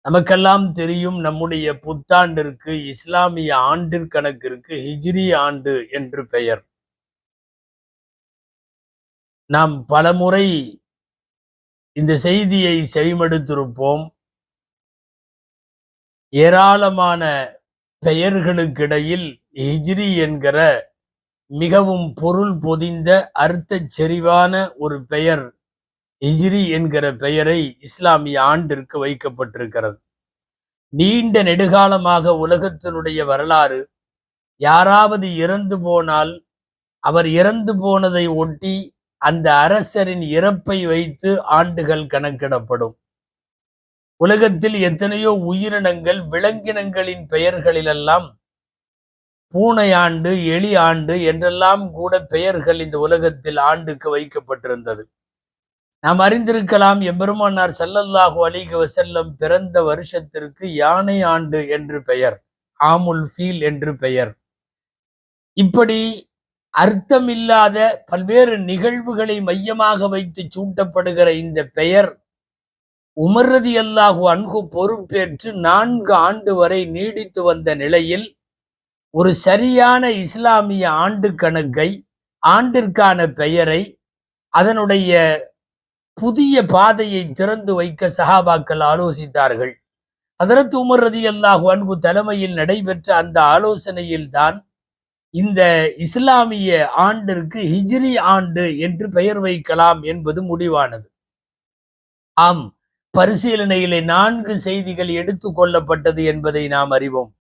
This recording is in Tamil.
நமக்கெல்லாம் தெரியும், நம்முடைய புத்தாண்டிற்கு இஸ்லாமிய ஆண்டிற்கணக்கிற்கு ஹிஜ்ரி ஆண்டு என்று பெயர். நாம் பலமுறை இந்த செய்தியை செவிமடுத்திருப்போம். ஏராளமான பெயர்களுக்கிடையில் ஹிஜ்ரி என்கிற மிகவும் பொருள் பொதிந்த அர்த்தச் செறிவான ஒரு பெயர், ஹிஜ்ரி என்கிற பெயரை இஸ்லாமிய ஆண்டிற்கு வைக்கப்பட்டிருக்கிறது. நீண்ட நெடுகாலமாக உலகத்தினுடைய வரலாறு, யாராவது இறந்து போனால் அவர் இறந்து போனதை ஒட்டி அந்த அரசரின் இறப்பை வைத்து ஆண்டுகள் கணக்கிடப்படும். உலகத்தில் எத்தனையோ உயிரினங்கள், விலங்கினங்களின் பெயர்களிலெல்லாம் பூனை ஆண்டு, எலி ஆண்டு என்றெல்லாம் கூட பெயர்கள் இந்த உலகத்தில் ஆண்டுக்கு வைக்கப்பட்டிருந்தது. நாம் அறிந்திருக்கலாம், எம்பெருமானார் ஸல்லல்லாஹு அலைஹி வஸல்லம் பிறந்த வருஷத்திற்கு யானை ஆண்டு என்று பெயர், ஆமுல் ஃபீல் என்று பெயர். இப்படி அர்த்தமில்லாத பல்வேறு நிகழ்வுகளை மையமாக வைத்து சூட்டப்படுகிற இந்த பெயர் உமர் ரலியல்லாஹு அன்ஹு பொறுப்பேற்று 4 ஆண்டு வரை நீடித்து வந்த நிலையில் ஒரு சரியான இஸ்லாமிய ஆண்டு கணக்கை, ஆண்டிற்கான பெயரை, அதனுடைய புதிய பாதையை திறந்து வைக்க சஹாபாக்கள் ஆலோசித்தார்கள். ஹதரத் உமர் ரலியல்லாஹு அன்ஹு தலைமையில் நடைபெற்ற அந்த ஆலோசனையில் தான் இந்த இஸ்லாமிய ஆண்டிற்கு ஹிஜ்ரி ஆண்டு என்று பெயர் வைக்கலாம் என்பது முடிவானது. ஆம், பரிசீலனையிலே 4 செய்திகள் எடுத்துக் கொள்ளப்பட்டது என்பதை நாம் அறிவோம்.